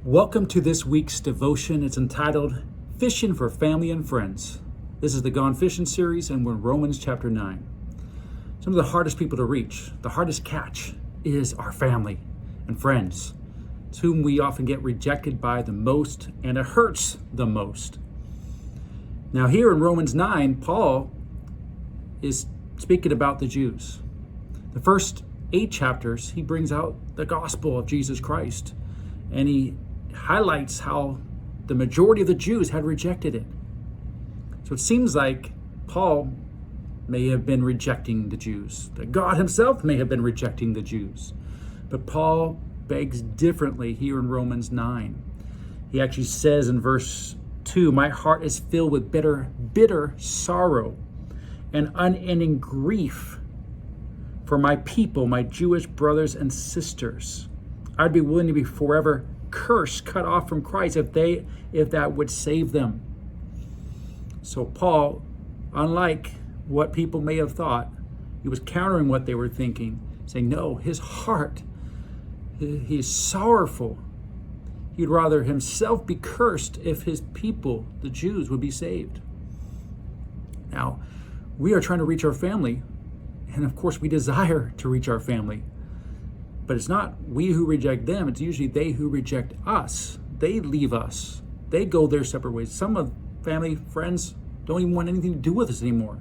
Welcome to this week's devotion. It's entitled Fishing for Family and Friends. This is the Gone Fishing series, and we're in Romans chapter 9. Some of the hardest people to reach, the hardest catch, is our family and friends. It's whom we often get rejected by the most, and it hurts the most. Now here in Romans 9, Paul is speaking about the Jews. The first 8 chapters, he brings out the gospel of Jesus Christ, and he highlights how the majority of the Jews had rejected it. So it seems like Paul may have been rejecting the Jews, that God himself may have been rejecting the Jews. But Paul begs differently here in Romans 9. He actually says in verse 2, "My heart is filled with bitter sorrow and unending grief for my people, my Jewish brothers and sisters. I'd be willing to be forever cursed, cut off from Christ if that would save them." So Paul, unlike what people may have thought, he was countering what they were thinking, saying no, his heart, he's sorrowful. He'd rather himself be cursed if his people, the Jews, would be saved. Now, we are trying to reach our family, and of course we desire to reach our family. But it's not we who reject them, it's usually they who reject us. They leave us. They go their separate ways. Some of family, friends don't even want anything to do with us anymore.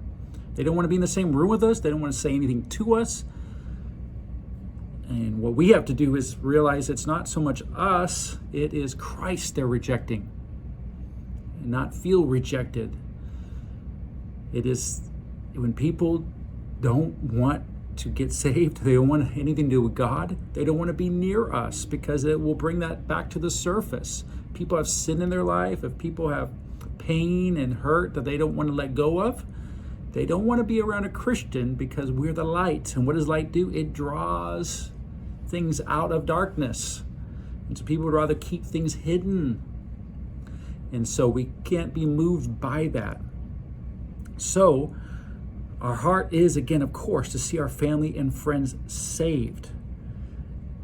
They don't want to be in the same room with us. They don't want to say anything to us. And what we have to do is realize it's not so much us, it is Christ they're rejecting. And not feel rejected. It is when people don't want to get saved, they don't want anything to do with God, they don't want to be near us because it will bring that back to the surface. People have sin in their life, if people have pain and hurt that they don't want to let go of, they don't want to be around a Christian because we're the light. And what does light do? It draws things out of darkness. And so people would rather keep things hidden. And so we can't be moved by that. So our heart is, again, of course, to see our family and friends saved.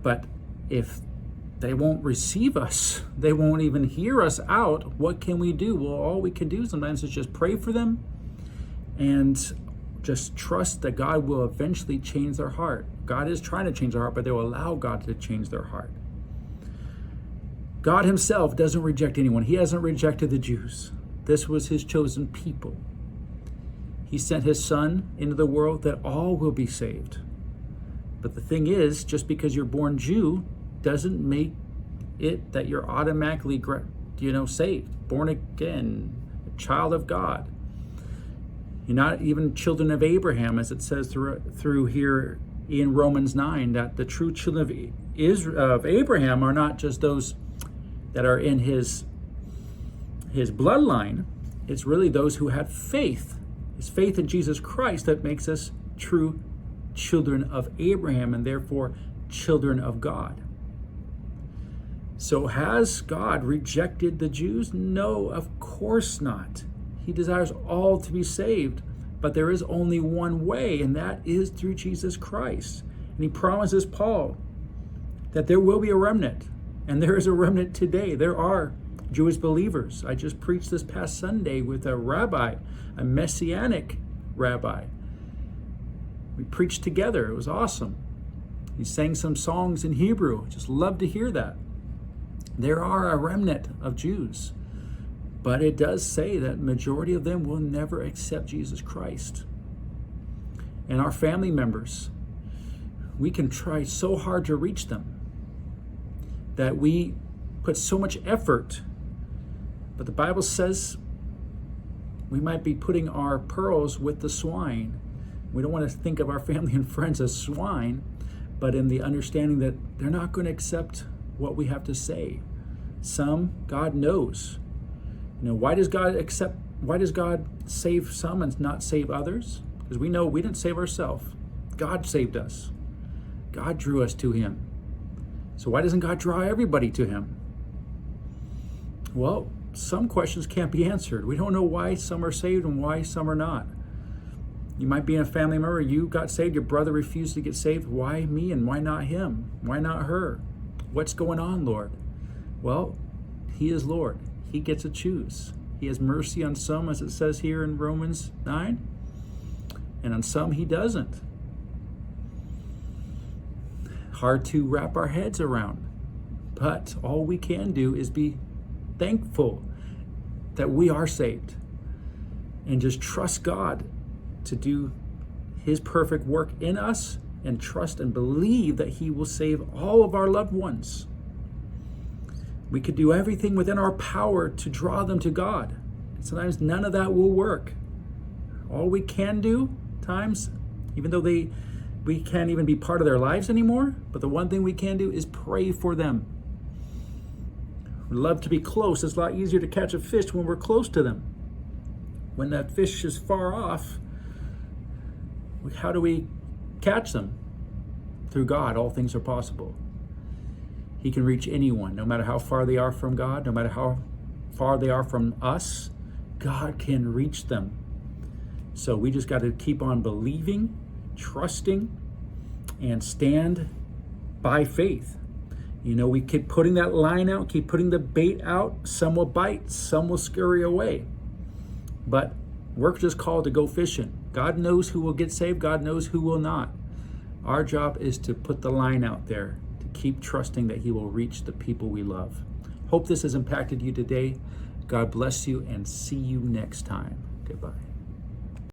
But if they won't receive us, they won't even hear us out, what can we do? Well, all we can do sometimes is just pray for them and just trust that God will eventually change their heart. God is trying to change their heart, but they will allow God to change their heart. God himself doesn't reject anyone. He hasn't rejected the Jews. This was his chosen people. He sent his son into the world that all will be saved. But the thing is, just because you're born Jew doesn't make it that you're automatically, saved, born again, a child of God. You're not even children of Abraham, as it says through here in Romans 9, that the true children of Abraham are not just those that are in his bloodline. It's really those who had faith. It's faith in Jesus Christ that makes us true children of Abraham and therefore children of God. So has God rejected the Jews? No, of course not. He desires all to be saved, but there is only one way, and that is through Jesus Christ. And he promises Paul that there will be a remnant, and there is a remnant today. There are Jewish believers. I just preached this past Sunday with a rabbi, a Messianic rabbi. We preached together. It was awesome. He sang some songs in Hebrew. Just love to hear that. There are a remnant of Jews, but it does say that majority of them will never accept Jesus Christ. And our family members, we can try so hard to reach them that we put so much effort. But the Bible says we might be putting our pearls with the swine. We don't want to think of our family and friends as swine, but in the understanding that they're not going to accept what we have to say. Some, God knows. Why does God save some and not save others? Because we know we didn't save ourselves. God saved us. God drew us to him. So why doesn't God draw everybody to him? Well, some questions can't be answered. We don't know why some are saved and why some are not. You might be in a family member, you got saved, your brother refused to get saved. Why me and why not him? Why not her? What's going on, Lord? Well, he is Lord. He gets to choose. He has mercy on some, as it says here in Romans 9, and on some he doesn't. Hard to wrap our heads around, but all we can do is be thankful that we are saved and just trust God to do his perfect work in us, and trust and believe that he will save all of our loved ones. We could do everything within our power to draw them to God. And sometimes none of that will work. All we can do, times, even though we can't even be part of their lives anymore, but the one thing we can do is pray for them. We love to be close. It's a lot easier to catch a fish when we're close to them. When that fish is far off, how do we catch them? Through God, all things are possible. He can reach anyone, no matter how far they are from God, no matter how far they are from us, God can reach them. So we just got to keep on believing, trusting, and stand by faith. You know, we keep putting that line out, keep putting the bait out. Some will bite, some will scurry away. But we're just called to go fishing. God knows who will get saved. God knows who will not. Our job is to put the line out there, to keep trusting that he will reach the people we love. Hope this has impacted you today. God bless you, and see you next time. Goodbye.